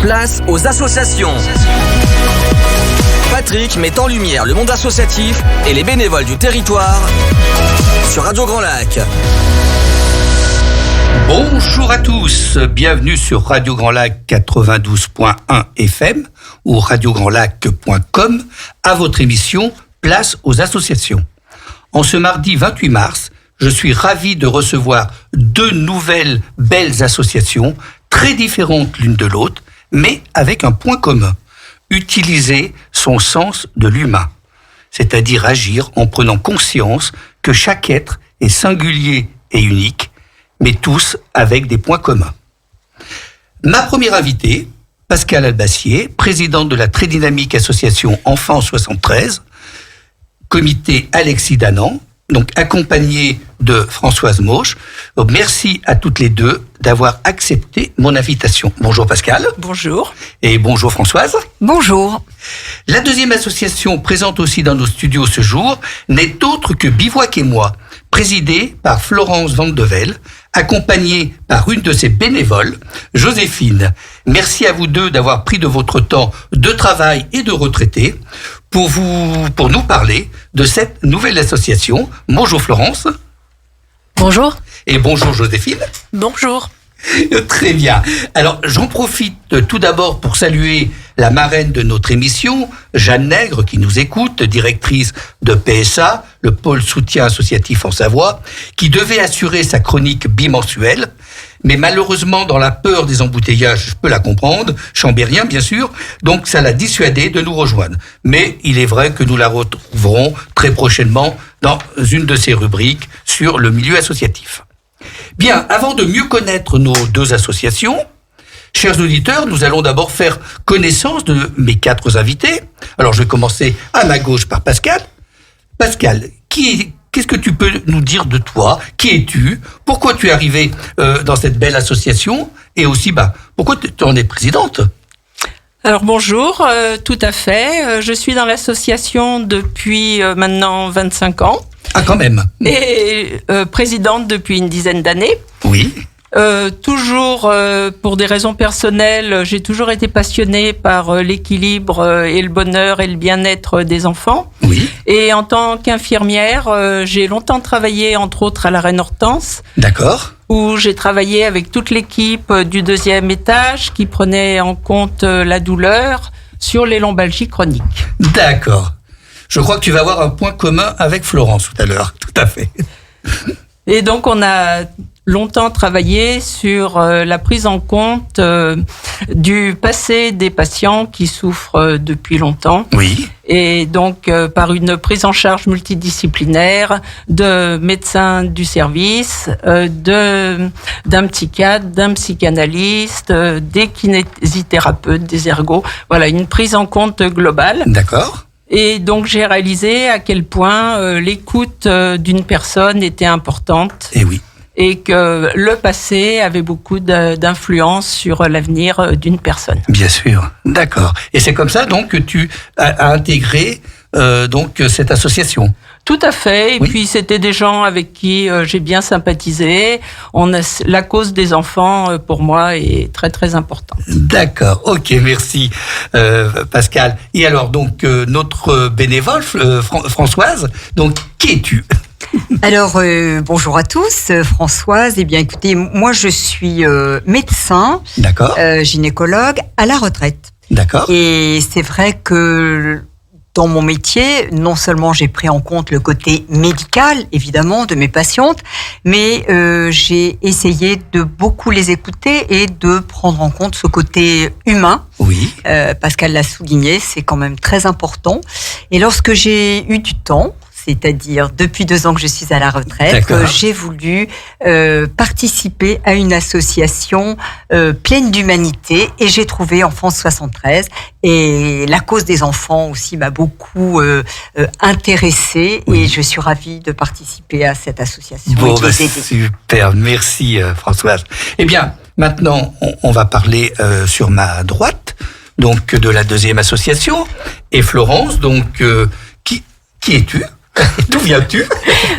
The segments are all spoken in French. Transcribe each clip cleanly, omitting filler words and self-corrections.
Place aux associations. Patrick met en lumière le monde associatif et les bénévoles du territoire sur Radio Grand Lac. Bonjour à tous, bienvenue sur Radio Grand Lac 92.1 FM ou radiograndlac.com à votre émission Place aux associations. En ce mardi 28 mars, je suis ravi de recevoir deux nouvelles belles associations très différentes l'une de l'autre, mais avec un point commun, utiliser son sens de l'humain, c'est-à-dire agir en prenant conscience que chaque être est singulier et unique, mais tous avec des points communs. Ma première invitée, Pascale Albassier, présidente de la très dynamique association Enfants 73, comité Alexis Danan, donc accompagnée de Françoise Mauche. Merci à toutes les deux d'avoir accepté mon invitation. Bonjour Pascale. Bonjour. Et bonjour Françoise. Bonjour. La deuxième association présente aussi dans nos studios ce jour n'est autre que Bivouac et moi, présidée par Florence Vandevel, accompagnée par une de ses bénévoles, Joséphine. Merci à vous deux d'avoir pris de votre temps de travail et de retraité pour nous parler de cette nouvelle association. Bonjour Florence. Bonjour. Et bonjour Joséphine. Bonjour. Très bien. Alors, j'en profite tout d'abord pour saluer la marraine de notre émission, Jeanne Nègre, qui nous écoute, directrice de PSA, le pôle soutien associatif en Savoie, qui devait assurer sa chronique bimensuelle. Mais malheureusement, dans la peur des embouteillages, je peux la comprendre, chambérien bien sûr, donc ça l'a dissuadée de nous rejoindre. Mais il est vrai que nous la retrouverons très prochainement dans une de ses rubriques sur le milieu associatif. Bien, avant de mieux connaître nos deux associations, chers auditeurs, nous allons d'abord faire connaissance de mes quatre invités. Alors, je vais commencer à ma gauche par Pascale. Pascale, qu'est-ce que tu peux nous dire de toi? Qui es-tu? Pourquoi tu es arrivée dans cette belle association? Et aussi, pourquoi tu en es présidente? Alors bonjour, tout à fait. Je suis dans l'association depuis maintenant 25 ans. Ah, quand même. Et présidente depuis une dizaine d'années. Oui. Toujours pour des raisons personnelles, j'ai toujours été passionnée par l'équilibre et le bonheur et le bien-être des enfants. Oui. Et en tant qu'infirmière, j'ai longtemps travaillé entre autres à la Reine Hortense. D'accord. Où j'ai travaillé avec toute l'équipe du 2e étage qui prenait en compte la douleur sur les lombalgies chroniques. D'accord. Je crois que tu vas avoir un point commun avec Florence tout à l'heure. Tout à fait. Et donc, on a longtemps travaillé sur la prise en compte du passé des patients qui souffrent depuis longtemps. Oui. Et donc, par une prise en charge multidisciplinaire de médecins du service, d'un psychiatre, d'un psychanalyste, des kinésithérapeutes, des ergots. Voilà, une prise en compte globale. D'accord. Et donc, j'ai réalisé à quel point l'écoute d'une personne était importante. Et oui. Et que le passé avait beaucoup d'influence sur l'avenir d'une personne. Bien sûr, d'accord. Et c'est comme ça donc que tu as intégré donc cette association. Tout à fait. Et oui. Puis c'était des gens avec qui j'ai bien sympathisé. La cause des enfants pour moi est très très importante. D'accord. Ok, merci Pascal. Et alors donc notre bénévole Françoise. Donc qui es-tu? Alors, bonjour à tous, Françoise. Eh bien, écoutez, moi, je suis médecin, d'accord, gynécologue à la retraite. D'accord. Et c'est vrai que dans mon métier, non seulement j'ai pris en compte le côté médical, évidemment, de mes patientes, mais j'ai essayé de beaucoup les écouter et de prendre en compte ce côté humain. Oui. Pascal l'a souligné, c'est quand même très important. Et lorsque j'ai eu du temps, c'est-à-dire depuis 2 ans que je suis à la retraite, j'ai voulu participer à une association pleine d'humanité et j'ai trouvé Enfants 73 et la cause des enfants aussi m'a beaucoup intéressée et je suis ravie de participer à cette association. Bon, super, merci Françoise. Eh bien, maintenant on va parler sur ma droite donc de la deuxième association et Florence, donc qui es-tu ? D'où viens-tu?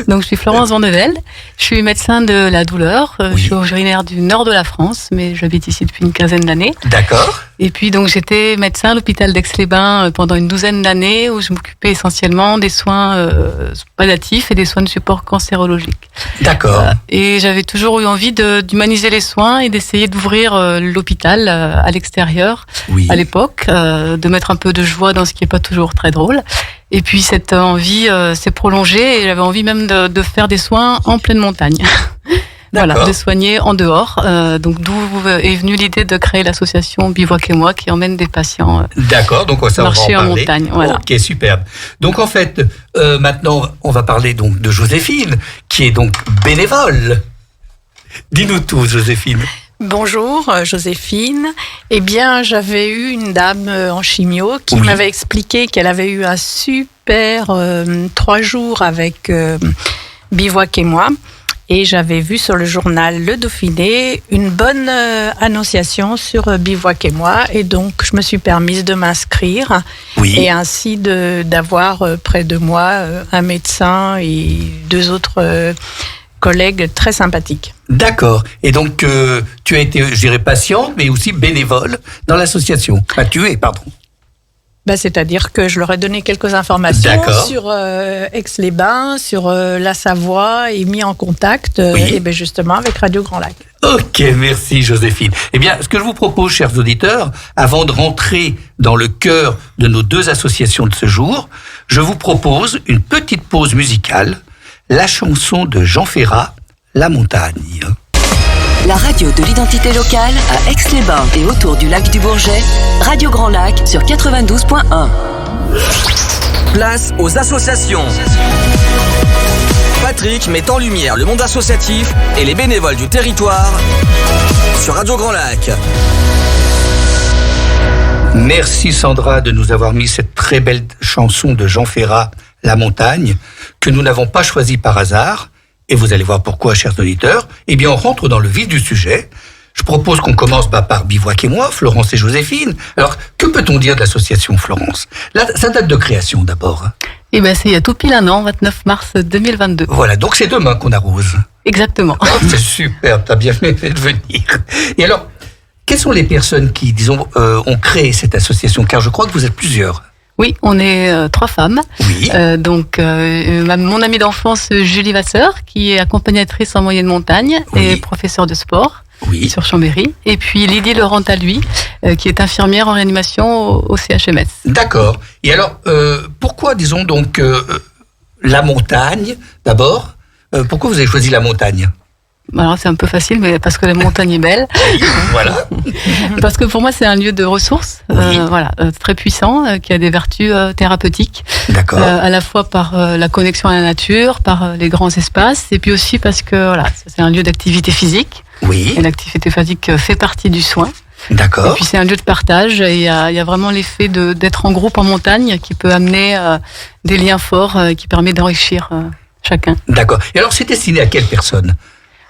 Donc, je suis Florence Vandevelde. Je suis médecin de la douleur. Oui. Je suis originaire du nord de la France, mais j'habite ici depuis une quinzaine d'années. D'accord. Et puis, donc, j'étais médecin à l'hôpital d'Aix-les-Bains pendant une douzaine d'années où je m'occupais essentiellement des soins palliatifs et des soins de support cancérologique. D'accord. Et j'avais toujours eu envie d'humaniser les soins et d'essayer d'ouvrir l'hôpital à l'extérieur Oui. à l'époque, de mettre un peu de joie dans ce qui n'est pas toujours très drôle. Et puis cette envie s'est prolongée et j'avais envie même de faire des soins en pleine montagne. Voilà, de soigner en dehors. Donc d'où est venue l'idée de créer l'association Bivouac et moi qui emmène des patients D'accord, donc ça, marcher on va en en parler. montagne. Voilà. Ok, superbe. Donc en fait, maintenant, on va parler donc de Joséphine, qui est donc bénévole. Dis-nous tout, Joséphine. Bonjour, Joséphine. Eh bien, j'avais eu une dame en chimio qui Oui. m'avait expliqué qu'elle avait eu un super 3 jours avec Bivouac et moi. Et j'avais vu sur le journal Le Dauphiné une bonne annonciation sur Bivouac et moi. Et donc, je me suis permise de m'inscrire. Oui. Et ainsi d'avoir près de moi un médecin et 2 autres collègues très sympathiques. D'accord. Et donc, tu as été, je dirais, patiente, mais aussi bénévole dans l'association. Ah, tu es, pardon. C'est-à-dire que je leur ai donné quelques informations D'accord. sur Aix-les-Bains, sur la Savoie et mis en contact Oui. justement avec Radio Grand Lac. Ok, merci Joséphine. Eh bien, ce que je vous propose, chers auditeurs, avant de rentrer dans le cœur de nos 2 associations de ce jour, je vous propose une petite pause musicale, la chanson de Jean Ferrat, La Montagne. La radio de l'identité locale à Aix-les-Bains et autour du lac du Bourget, Radio Grand Lac sur 92.1. Place aux associations. Patrick met en lumière le monde associatif et les bénévoles du territoire sur Radio Grand Lac. Merci Sandra de nous avoir mis cette très belle chanson de Jean Ferrat, La Montagne, que nous n'avons pas choisie par hasard. Et vous allez voir pourquoi, chers auditeurs. Eh bien, on rentre dans le vif du sujet. Je propose qu'on commence par Bivouac et moi, Florence et Joséphine. Alors, que peut-on dire de l'association, Florence? Là, sa date de création, d'abord. Et ben c'est il y a tout pile un an, 29 mars 2022. Voilà, donc c'est demain qu'on arrose. Exactement. Oh, c'est super, t'as bien fait de venir. Et alors, quelles sont les personnes qui, disons, ont créé cette association? Car je crois que vous êtes plusieurs. Oui, on est 3 femmes. Oui. Mon amie d'enfance Julie Vasseur, qui est accompagnatrice en moyenne montagne Oui. et professeure de sport Oui. sur Chambéry. Et puis Lydie Laurent à lui, qui est infirmière en réanimation au CHMS. D'accord. Et alors, pourquoi, disons donc, la montagne, d'abord? Pourquoi vous avez choisi la montagne? Alors c'est un peu facile, mais parce que la montagne est belle. Voilà. Parce que pour moi c'est un lieu de ressources, Oui. très puissant, qui a des vertus thérapeutiques. D'accord. À la fois par la connexion à la nature, par les grands espaces, et puis aussi parce que voilà, c'est un lieu d'activité physique. Oui. Et l'activité physique fait partie du soin. Et D'accord. puis c'est un lieu de partage. Et il y a vraiment l'effet d'être en groupe en montagne qui peut amener des liens forts, qui permet d'enrichir chacun. D'accord. Et alors, c'est destiné à quelle personne?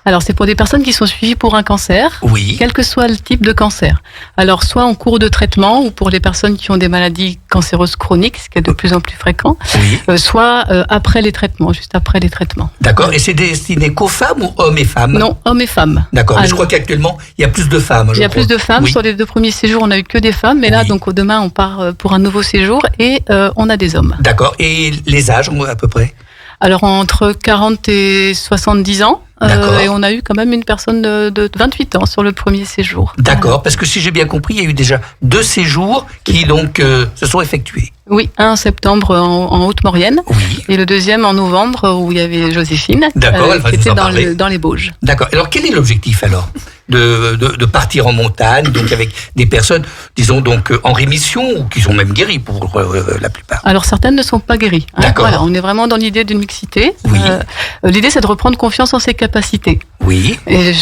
Alors c'est pour des personnes qui sont suivies pour un cancer. Oui. Quel que soit le type de cancer. Alors, soit en cours de traitement, ou pour les personnes qui ont des maladies cancéreuses chroniques, ce qui est de plus en plus fréquent, Oui. soit après les traitements, juste après les traitements. D'accord. Et c'est destiné qu'aux femmes ou hommes et femmes? Non, hommes et femmes. D'accord. Mais je Alors, crois qu'actuellement, il y a plus de femmes. il y a plus de femmes. Oui. Sur les 2 premiers séjours, on n'a eu que des femmes. Mais là, Oui. donc, demain, on part pour un nouveau séjour et on a des hommes. D'accord. Et les âges, à peu près? Alors, entre 40 et 70 ans. D'accord. Et on a eu quand même une personne de 28 ans sur le premier séjour. D'accord. Parce que si j'ai bien compris, il y a eu déjà 2 séjours qui, donc, se sont effectués. Oui, un en septembre en Haute-Maurienne. Oui. Et le deuxième en novembre où il y avait Joséphine, D'accord, elle va qui nous était en parler. dans les Bauges. D'accord. Alors, quel est l'objectif, alors? De partir en montagne, donc avec des personnes, disons, donc, en rémission, ou qui sont même guéries pour la plupart. Alors certaines ne sont pas guéries. D'accord. Voilà, on est vraiment dans l'idée d'une mixité. Oui. L'idée c'est de reprendre confiance en ses capacités. Oui. Et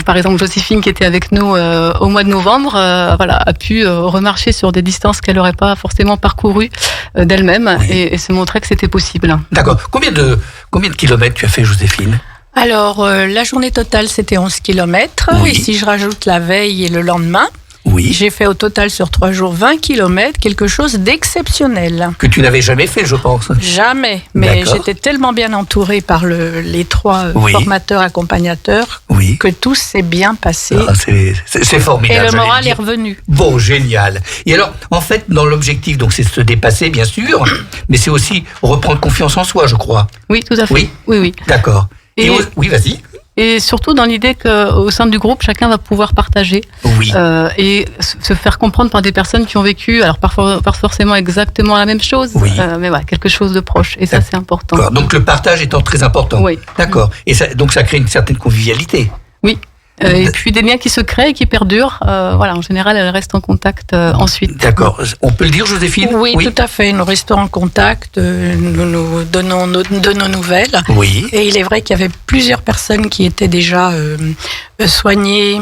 par exemple Joséphine qui était avec nous au mois de novembre, a pu remarcher sur des distances qu'elle n'aurait pas forcément parcourues d'elle-même Oui. et se montrer que c'était possible. D'accord. Combien de kilomètres tu as fait, Joséphine? Alors, la journée totale, c'était 11 km. Oui. Et si je rajoute la veille et le lendemain, Oui. J'ai fait au total sur 3 jours 20 km, quelque chose d'exceptionnel. Que tu n'avais jamais fait, je pense. Jamais, mais D'accord. j'étais tellement bien entourée par les 3 Oui. formateurs, accompagnateurs, Oui. que tout s'est bien passé. Ah, c'est Et formidable. le j'allais moral dire. est revenu. Bon, génial. Et alors, en fait, dans l'objectif, donc, c'est se dépasser, bien sûr, mais c'est aussi reprendre confiance en soi, je crois. Oui, tout à fait. Oui. Oui. D'accord. Et- Oui, vas-y. Et surtout dans l'idée qu'au sein du groupe, chacun va pouvoir partager Oui. et se faire comprendre par des personnes qui ont vécu, alors parfois pas forcément exactement la même chose, Oui. mais voilà, quelque chose de proche. Et ça, c'est important. D'accord. Donc, le partage étant très important. Oui. D'accord. Et donc, ça crée une certaine convivialité. Oui. Et puis des liens qui se créent et qui perdurent. Voilà, en général, elles restent en contact ensuite. D'accord. On peut le dire, Joséphine? Oui, tout à fait. Nous restons en contact, nous donnons de nos nouvelles. Oui. Et il est vrai qu'il y avait plusieurs personnes qui étaient déjà soignées,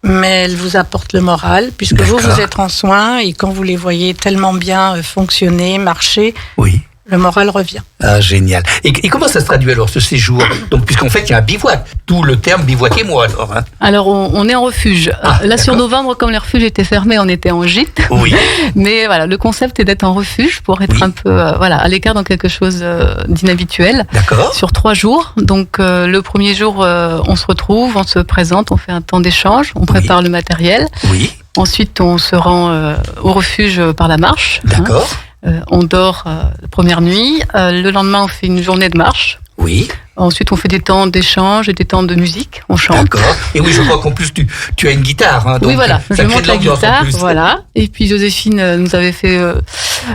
mais elles vous apportent le moral, puisque vous D'accord. êtes en soins, et quand vous les voyez tellement bien fonctionner, marcher, Oui. le moral revient. Ah, génial. Et comment ça se traduit alors, ce séjour? Donc, puisqu'en fait, il y a un bivouac. D'où le terme bivouaquez-moi, alors. Hein. Alors, on est en refuge. Ah, Là, sur d'accord. novembre, comme les refuges étaient fermés, on était en gîte. Oui. Mais voilà, le concept est d'être en refuge pour être Oui. un peu voilà, à l'écart dans quelque chose d'inhabituel. D'accord. Sur 3 jours. Donc, le premier jour, on se retrouve, on se présente, on fait un temps d'échange, on prépare le matériel. Oui. Ensuite, on se rend au refuge par la marche. D'accord. On dort la première nuit. Le lendemain, on fait une journée de marche. Oui. Ensuite, on fait des temps d'échange et des temps de musique. On chante. D'accord. Et oui, je crois qu'en plus, tu as une guitare. Hein, donc Oui, voilà. ça Je crée monte de la l'ambiance en guitare, plus. voilà. Et puis Joséphine nous avait fait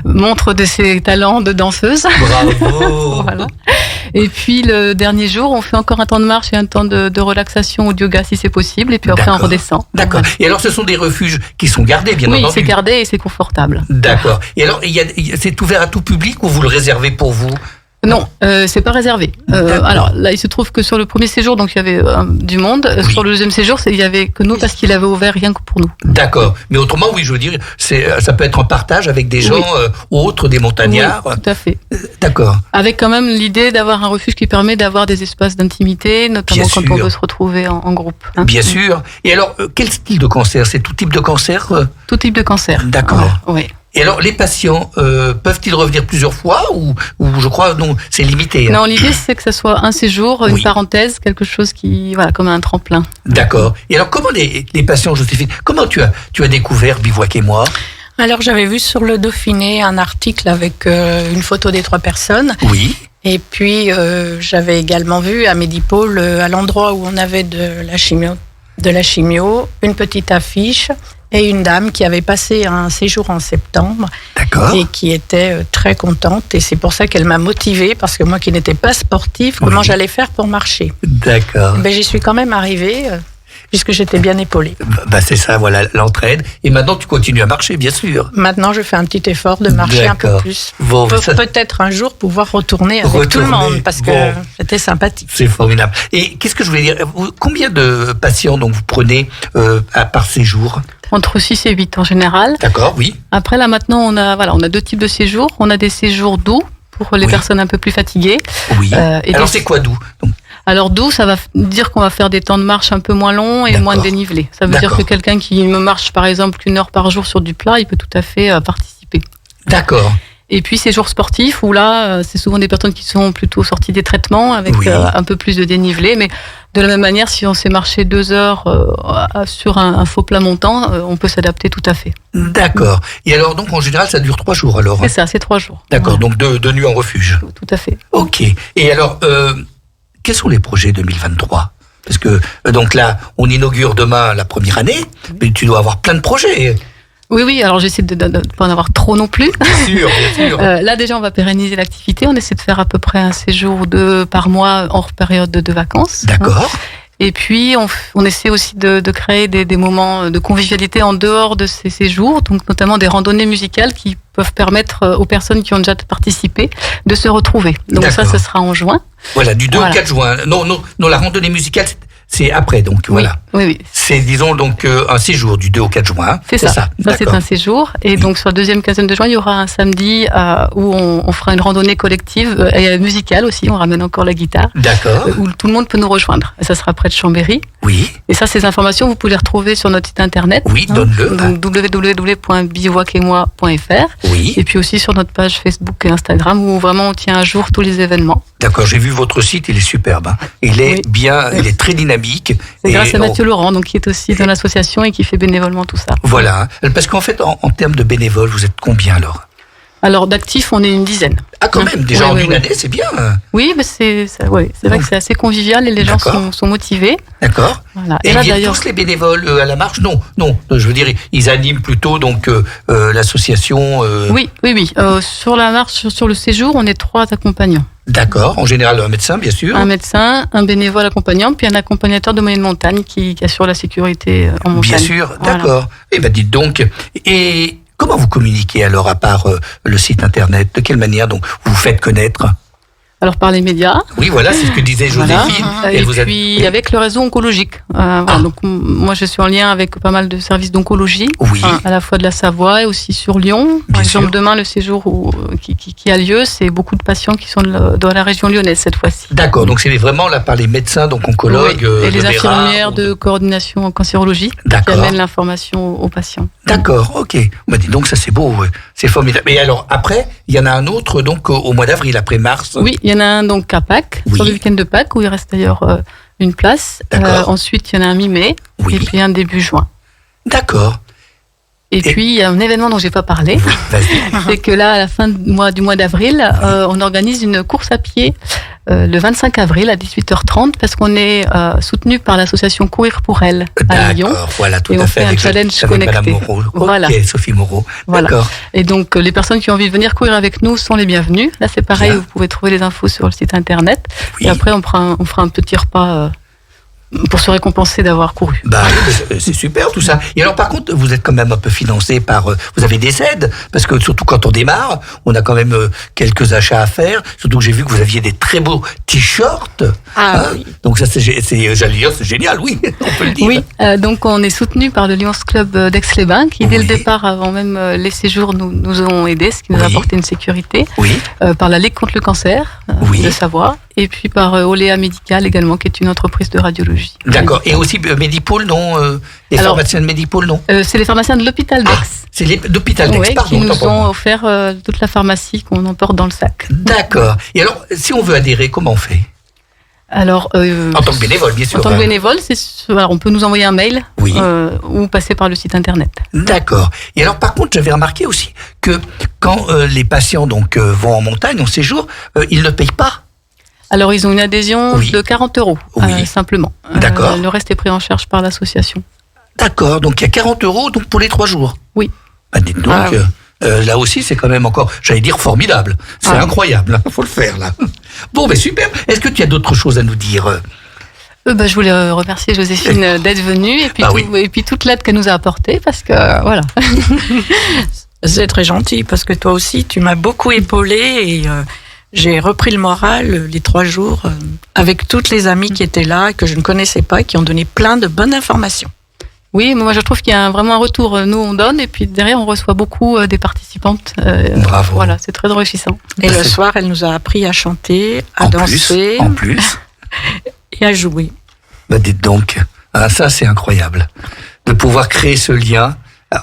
montre de ses talents de danseuse. Bravo. Voilà. Et puis le dernier jour, on fait encore un temps de marche et un temps de relaxation ou de yoga si c'est possible. Et puis après, on D'accord. redescend. D'accord. Et alors, ce sont des refuges qui sont gardés, bien Oui, entendu. c'est gardé et c'est confortable. D'accord. Et alors, c'est ouvert à tout public ou vous le réservez pour vous? Non, c'est pas réservé. D'accord. Alors là, il se trouve que sur le premier séjour, donc il y avait du monde. Oui. Sur le deuxième séjour, il y avait que nous parce qu'il avait ouvert rien que pour nous. D'accord. Mais autrement, oui, je veux dire, ça peut être en partage avec des gens autres, des montagnards. Oui, tout à fait. D'accord. Avec quand même l'idée d'avoir un refuge qui permet d'avoir des espaces d'intimité, notamment Bien quand sûr. on veut se retrouver en groupe. Hein. Bien sûr. Et alors, quel style de cancer? C'est tout type de cancer? Tout type de cancer. D'accord. Oui. Et alors, les patients, peuvent-ils revenir plusieurs fois ou je crois, non, c'est limité. Hein. Non, l'idée c'est que ça soit un séjour, une Oui. parenthèse, quelque chose qui, voilà, comme un tremplin. D'accord. Et alors, comment les patients, Joséphine, comment tu as découvert Bivouaquez-moi? Alors j'avais vu sur le Dauphiné un article avec une photo des 3 personnes. Oui. Et puis j'avais également vu à Médipôle, à l'endroit où on avait de la chimio, une petite affiche et une dame qui avait passé un séjour en septembre D'accord. et qui était très contente. Et c'est pour ça qu'elle m'a motivée, parce que moi qui n'étais pas sportive, comment Oui. j'allais faire pour marcher. D'accord. Ben, j'y suis quand même arrivée, puisque j'étais bien épaulée. Bah, c'est ça, voilà, l'entraide. Et maintenant, tu continues à marcher, bien sûr. Maintenant, je fais un petit effort de marcher un peu D'accord. plus. Bon, Pour ça- peut-être un jour pouvoir retourner avec tout le monde, parce que Bon. c'était sympathique. C'est formidable. Et qu'est-ce que je voulais dire? Combien de patients donc vous prenez par séjour? Entre 6 et 8 en général. D'accord, oui. Après, là, maintenant, on a 2 types de séjours. On a des séjours doux pour les Oui. personnes un peu plus fatiguées. Oui. Et Alors, des- c'est quoi doux? Donc, Alors, doux, ça va dire qu'on va faire des temps de marche un peu moins longs et D'accord. moins de dénivelé. Ça veut dire D'accord. que quelqu'un qui me marche, par exemple, qu'1 heure par jour sur du plat, il peut tout à fait participer. D'accord. Et puis, ces jours sportifs, où là, c'est souvent des personnes qui sont plutôt sorties des traitements avec Oui. un peu plus de dénivelé. Mais de la même manière, si on s'est marché 2 heures sur un faux plat montant, on peut s'adapter tout à fait. D'accord. Et alors, donc, en général, ça dure 3 jours, alors? C'est ça, c'est 3 jours. D'accord, donc 2 nuits en refuge. Tout à fait. Ok. Et alors, quels sont les projets 2023? Parce que, donc là, on inaugure demain la première année, mais tu dois avoir plein de projets. Oui, alors j'essaie de ne pas en avoir trop non plus. Bien sûr, bien sûr. Là, déjà, on va pérenniser l'activité. On essaie de faire à peu près un séjour ou 2 par mois hors période de vacances. D'accord. Et puis, on essaie aussi de créer des moments de convivialité en dehors de ces séjours, donc notamment des randonnées musicales qui peuvent permettre aux personnes qui ont déjà participé de se retrouver. Donc ça, D'accord. ce sera en juin. Voilà, du 2 au Voilà. 4 juin. Non, la randonnée musicale, c'est après, donc voilà. Oui. C'est, disons, donc un séjour du 2 au 4 juin. C'est ça. Ça, c'est un séjour. Et donc, sur la deuxième quinzaine de juin, il y aura un samedi où on fera une randonnée collective et musicale aussi. On ramène encore la guitare. D'accord. Où tout le monde peut nous rejoindre. Et ça sera près de Chambéry. Oui. Et ça, ces informations, vous pouvez les retrouver sur notre site internet. Oui, donne-le. Donc, www.bivouac-et-moi.fr. Oui. Et puis aussi sur notre page Facebook et Instagram où vraiment on tient à jour tous les événements. D'accord, j'ai vu votre site, il est superbe. Hein. Il est bien, il est très dynamique. C'est grâce à Mathieu Laurent, donc, qui est aussi dans l'association et qui fait bénévolement tout ça. Voilà, parce qu'en fait, en termes de bénévoles, vous êtes combien alors ? Alors d'actifs, on est une dizaine. Ah quand même, déjà en une année, c'est bien. Oui, mais c'est vrai que c'est assez convivial et les gens sont motivés. D'accord. Voilà. Et là, ils viennent tous les bénévoles à la marche ? Non, je veux dire, ils animent plutôt donc l'association. Oui. Sur la marche, sur le séjour, on est 3 accompagnants. D'accord, en général un médecin, bien sûr. Un médecin, un bénévole accompagnant, puis un accompagnateur de moyenne montagne qui assure la sécurité en montagne. Bien sûr, voilà. d'accord. Eh bien, dites donc, et comment vous communiquez alors, à part le site internet ? De quelle manière donc vous faites connaître ? Alors par les médias. Oui, voilà, c'est ce que disait Joséphine. Voilà. Et puis avec le réseau oncologique. Voilà, donc moi je suis en lien avec pas mal de services d'oncologie, à la fois de la Savoie et aussi sur Lyon. Par exemple, demain le séjour qui a lieu, c'est beaucoup de patients qui sont dans la région lyonnaise cette fois-ci. D'accord, donc c'est vraiment là par les médecins, donc oncologues, et les infirmières de coordination en cancérologie qui amènent l'information aux patients. D'accord, ok. On m'a dit donc ça c'est beau, c'est formidable. Et alors après, il y en a un autre donc au mois d'avril, après mars. Oui, il y en a un donc à Pâques, sur le week-end de Pâques, où il reste d'ailleurs une place. Ensuite, il y en a un mi-mai, et puis un début juin. D'accord. Et puis, il y a un événement dont je n'ai pas parlé. C'est que là, à la fin du mois d'avril, on organise une course à pied le 25 avril à 18h30 parce qu'on est soutenu par l'association Courir pour elle à Lyon. Voilà, tout et à on fait. fait un challenge connecté. Madame Moreau. Voilà. Ok, Sophie Moreau. Voilà. D'accord. Et donc, les personnes qui ont envie de venir courir avec nous sont les bienvenues. Là, c'est pareil, vous pouvez trouver les infos sur le site internet. Oui. Et après, on fera un petit repas pour se récompenser d'avoir couru. Bah, c'est super tout ça. Et alors par contre, vous êtes quand même un peu financé par... vous avez des aides, parce que surtout quand on démarre, on a quand même quelques achats à faire. Surtout que j'ai vu que vous aviez des très beaux t-shirts. Oui. Donc ça, j'allais dire, c'est génial, oui, on peut le dire. Oui, donc on est soutenu par le Lions Club d'Aix-les-Bains, qui dès le départ, avant même les séjours, nous ont aidés, ce qui nous a apporté une sécurité. Oui. Par la Ligue contre le cancer de Savoie, et puis par Oléa Médical également, qui est une entreprise de radiologie. D'accord. Et aussi Medipôle, non les pharmaciens de Medipôle, non c'est les pharmaciens de l'hôpital d'Aix. C'est l'hôpital d'Aix, pardon. Qui nous ont offert toute la pharmacie qu'on emporte dans le sac. D'accord. Et alors, si on veut adhérer, comment on fait ? Alors, en tant que bénévole, bien sûr. En tant que bénévole, on peut nous envoyer un mail ou passer par le site internet. D'accord. Et alors, par contre, j'avais remarqué aussi que quand les patients donc vont en montagne, en séjour, ils ne payent pas. Alors, ils ont une adhésion de 40 €, simplement. D'accord. Le reste est pris en charge par l'association. D'accord. Donc, il y a 40 € donc, pour les 3 jours. Oui. Bah, dites donc, là aussi, c'est quand même encore, j'allais dire, formidable. C'est incroyable. Il faut le faire, là. Bon, ben super. Est-ce que tu as d'autres choses à nous dire ? Je voulais remercier Joséphine d'être venue et puis toute l'aide qu'elle nous a apportée parce que, voilà. C'est très gentil parce que toi aussi, tu m'as beaucoup épaulée et... j'ai repris le moral les 3 jours avec toutes les amies qui étaient là, que je ne connaissais pas, qui ont donné plein de bonnes informations. Oui, moi je trouve qu'il y a vraiment un retour. Nous on donne et puis derrière on reçoit beaucoup des participantes. Bravo. Voilà, c'est très enrichissant. Et le soir, elle nous a appris à chanter, à danser. En plus. Et à jouer. Bah dites donc, ça c'est incroyable. De pouvoir créer ce lien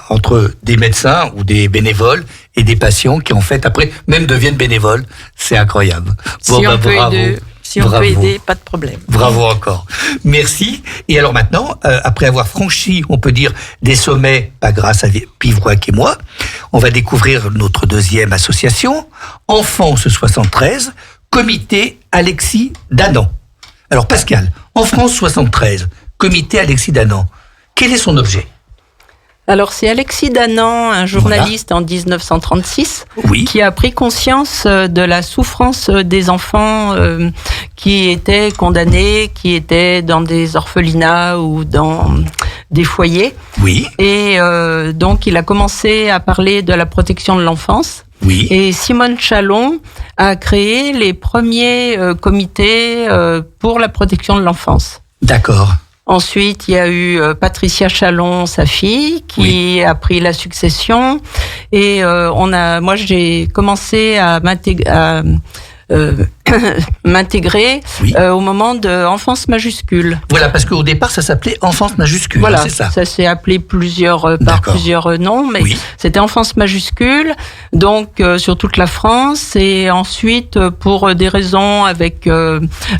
entre des médecins ou des bénévoles et des patients qui en fait après même deviennent bénévoles, c'est incroyable. Si on peut aider, pas de problème. Bravo encore. Merci. Et alors maintenant, après avoir franchi, on peut dire, des sommets, pas grâce à Bivouac et moi, on va découvrir notre deuxième association, Enfance 73, Comité Alexis Danan. Alors Pascal, Enfance 73, Comité Alexis Danan, quel est son objet ? Alors c'est Alexis Danan, un journaliste en 1936, qui a pris conscience de la souffrance des enfants qui étaient condamnés, qui étaient dans des orphelinats ou dans des foyers. Oui. Et donc il a commencé à parler de la protection de l'enfance. Oui. Et Simone Chalon a créé les premiers comités pour la protection de l'enfance. D'accord. Ensuite, il y a eu Patricia Chalon, sa fille, qui a pris la succession. Et moi, j'ai commencé à m'intégrer au moment de Enfance majuscule. Voilà, parce qu'au départ, ça s'appelait Enfance majuscule, voilà, c'est ça. Ça s'est appelé par plusieurs noms, mais c'était Enfance majuscule, donc sur toute la France. Et ensuite, pour des raisons avec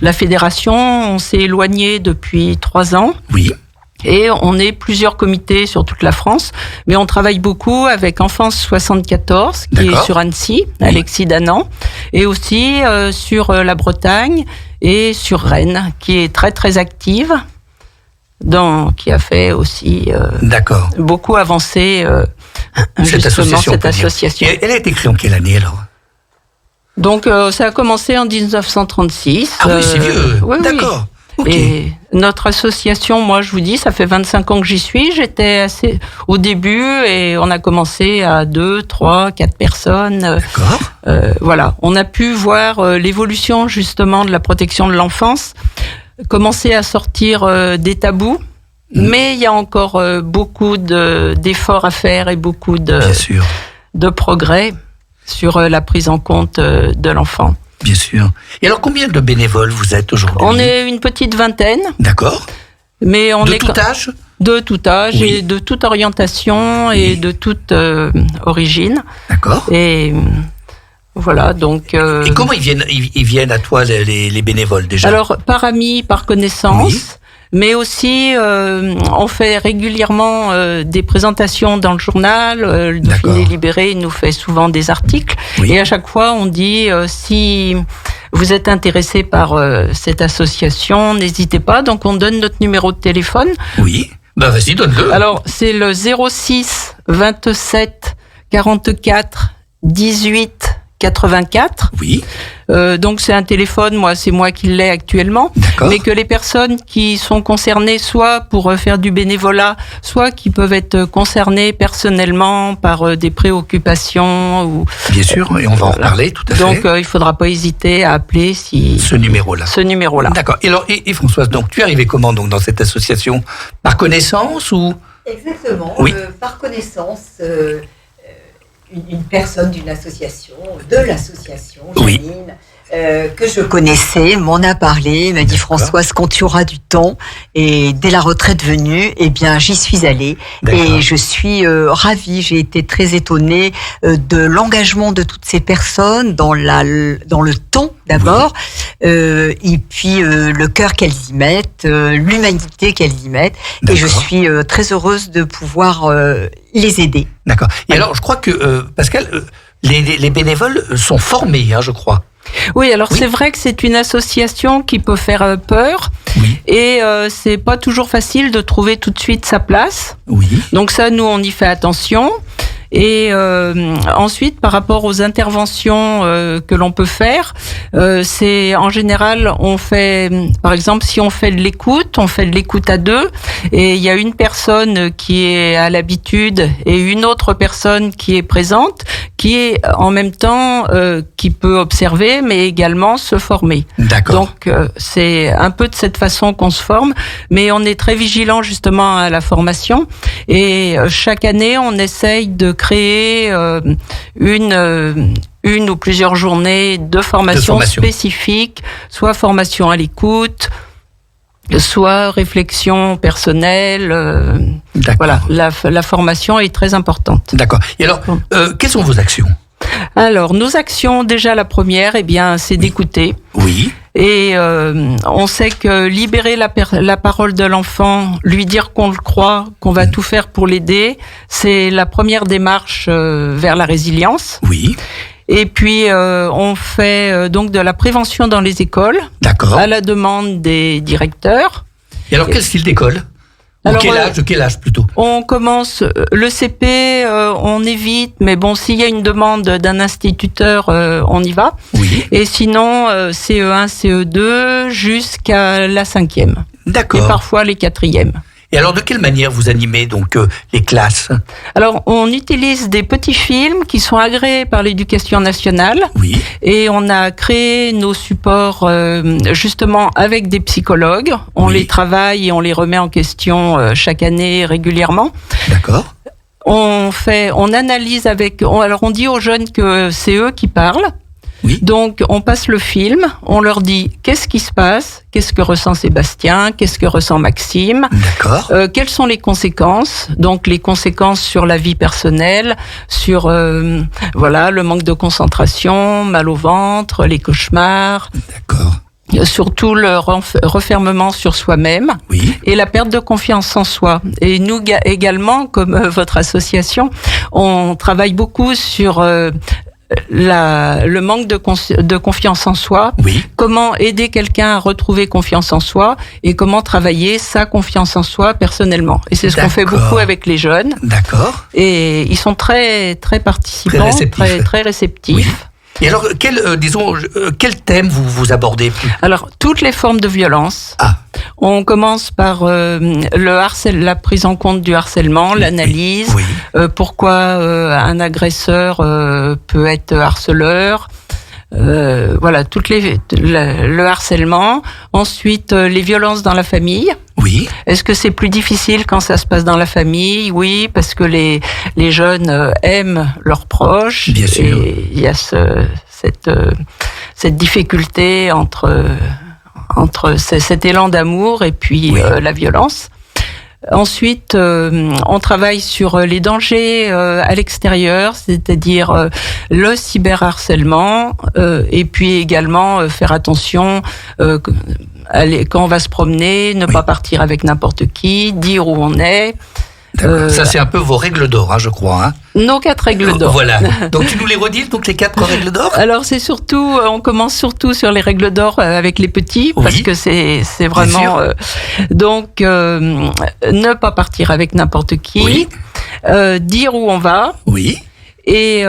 la fédération, on s'est éloigné depuis 3 ans. Oui. Et on est plusieurs comités sur toute la France, mais on travaille beaucoup avec Enfance 74, qui est sur Annecy, Alexis Danan, et aussi sur la Bretagne et sur Rennes, qui est très très active, qui a fait aussi beaucoup avancer cette association. Et elle a été créée en quelle année alors ? Donc ça a commencé en 1936. Ah oui, c'est vieux. D'accord. Okay. Et notre association, moi je vous dis, ça fait 25 ans que j'y suis. J'étais assez au début et on a commencé à 2, 3, 4 personnes. D'accord. Voilà, on a pu voir l'évolution justement de la protection de l'enfance, commencer à sortir des tabous. Mais il y a encore beaucoup d'efforts à faire et beaucoup de progrès sur la prise en compte de l'enfant. Bien sûr. Et alors, combien de bénévoles vous êtes aujourd'hui ? On est une petite vingtaine. D'accord. Mais de tout âge ? De tout âge et de toute orientation et de toute origine. D'accord. Et voilà, donc... Et comment ils viennent à toi, les bénévoles, déjà ? Alors, par amis, par connaissance... Mais aussi, on fait régulièrement des présentations dans le journal. Le Dauphiné Libéré nous fait souvent des articles. Et à chaque fois, on dit, si vous êtes intéressé par cette association, n'hésitez pas. Donc, on donne notre numéro de téléphone. Oui, bah vas-y, donne-le. Alors, c'est le 06 27 44 18 84. Oui. Donc c'est un téléphone, c'est moi qui l'ai actuellement, mais que les personnes qui sont concernées soit pour faire du bénévolat, soit qui peuvent être concernées personnellement par des préoccupations ou. Bien sûr, et on va en reparler tout à fait. Donc il faudra pas hésiter à appeler ce numéro-là. D'accord. Et Françoise, donc tu es arrivée comment donc dans cette association ? Par connaissance ou ? Exactement. Par connaissance. Une personne de l'association, Janine, que je connaissais, m'en a parlé, m'a dit Françoise, quand tu auras du temps, et dès la retraite venue, j'y suis allée. Et je suis ravie, j'ai été très étonnée de l'engagement de toutes ces personnes, dans le temps d'abord, et puis le cœur qu'elles y mettent, l'humanité qu'elles y mettent, et je suis très heureuse de pouvoir les aider. D'accord. Et alors, je crois que, Pascal, les bénévoles sont formés, je crois. Oui, alors c'est vrai que c'est une association qui peut faire peur et c'est pas toujours facile de trouver tout de suite sa place. Oui. Donc ça, nous, on y fait attention. Et ensuite, par rapport aux interventions que l'on peut faire, c'est en général, on fait, par exemple, si on fait de l'écoute, on fait de l'écoute à 2, et il y a une personne qui est à l'habitude et une autre personne qui est présente, qui est en même temps qui peut observer, mais également se former. D'accord. Donc c'est un peu de cette façon qu'on se forme, mais on est très vigilant justement à la formation, et chaque année, on essaye de créer une ou plusieurs journées de formation spécifique, soit formation à l'écoute, soit réflexion personnelle. Voilà, la formation est très importante. D'accord. Et alors, quelles sont vos actions ? Alors, nos actions, déjà la première, c'est d'écouter. Oui. Et on sait que libérer la parole de l'enfant, lui dire qu'on le croit, qu'on va tout faire pour l'aider, c'est la première démarche vers la résilience. Oui. Et puis on fait donc de la prévention dans les écoles, à la demande des directeurs. Et alors quel style d'école ? Alors, quel âge plutôt ? On commence le CP, on évite, mais bon, s'il y a une demande d'un instituteur, on y va. Oui. Et sinon, CE1, CE2, jusqu'à la 5e. D'accord. Et parfois les 4e. Et alors, de quelle manière vous animez donc les classes ? Alors, on utilise des petits films qui sont agréés par l'Éducation nationale. Oui. Et on a créé nos supports justement avec des psychologues. On les travaille et on les remet en question chaque année régulièrement. D'accord. On analyse alors on dit aux jeunes que c'est eux qui parlent. Oui. Donc, on passe le film, on leur dit qu'est-ce qui se passe, qu'est-ce que ressent Sébastien, qu'est-ce que ressent Maxime, d'accord. Quelles sont les conséquences, donc les conséquences sur la vie personnelle, sur le manque de concentration, mal au ventre, les cauchemars. D'accord. Surtout le refermement sur soi-même et la perte de confiance en soi. Et nous également, comme votre association, on travaille beaucoup sur le manque de confiance en soi, comment aider quelqu'un à retrouver confiance en soi et comment travailler sa confiance en soi personnellement. Et c'est ce qu'on fait beaucoup avec les jeunes. D'accord. Et ils sont très très participants, très réceptifs. Oui. Et alors, quel thème vous abordez ? Alors, toutes les formes de violence. On commence par la prise en compte du harcèlement, l'analyse, pourquoi un agresseur peut être harceleur. Le harcèlement. Ensuite, les violences dans la famille. Oui. Est-ce que c'est plus difficile quand ça se passe dans la famille ? Oui, parce que les jeunes aiment leurs proches. Bien sûr. Et il y a cette difficulté entre cet élan d'amour et puis la violence. Ensuite, on travaille sur les dangers à l'extérieur, c'est-à-dire le cyberharcèlement, et puis également faire attention quand on va se promener, ne pas partir avec n'importe qui, dire où on est. Ça, c'est un peu vos règles d'or, je crois. Nos 4 règles d'or. Voilà. Donc, tu nous les redis, donc les 4 règles d'or ? Alors, c'est surtout, on commence surtout sur les règles d'or avec les petits, parce que c'est vraiment... donc, ne pas partir avec n'importe qui, dire où on va, et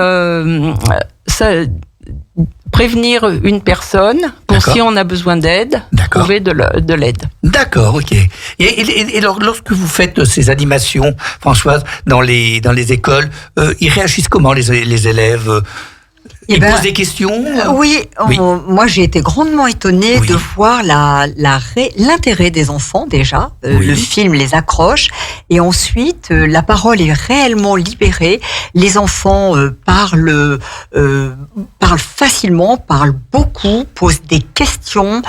prévenir une personne pour si on a besoin d'aide, trouver de l'aide. D'accord, ok. Et alors, lorsque vous faites ces animations, Françoise, dans les écoles, ils réagissent comment les élèves ? Ils posent des questions ? Moi j'ai été grandement étonnée de voir l'intérêt des enfants déjà. Le film les accroche et ensuite la parole est réellement libérée. Les enfants parlent facilement, parlent beaucoup, posent des questions,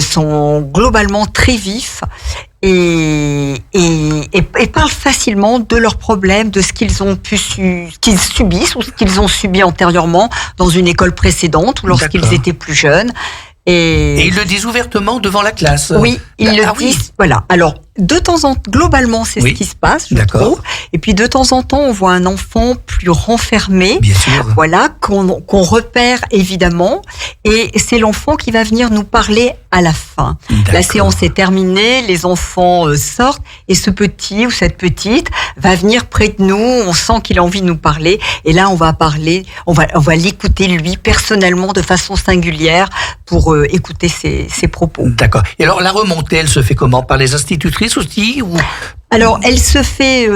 sont globalement très vifs. Et parlent facilement de leurs problèmes, de ce qu'ils ont qu'ils subissent ou ce qu'ils ont subi antérieurement dans une école précédente ou lorsqu'ils étaient plus jeunes. Et ils le disent ouvertement devant la classe. Oui, ils le disent. Voilà. Alors, de temps en temps, globalement, c'est ce qui se passe, je trouve. Et puis, de temps en temps, on voit un enfant plus renfermé. Bien sûr. Voilà, qu'on repère évidemment. Et c'est l'enfant qui va venir nous parler à la fin. La séance est terminée, les enfants sortent et ce petit ou cette petite va venir près de nous. On sent qu'il a envie de nous parler. Et là, on va parler, on va l'écouter lui personnellement de façon singulière pour écouter ses propos. D'accord. Et alors, la remontée, elle se fait comment ? Par les institutrices aussi ou... Alors, elle se fait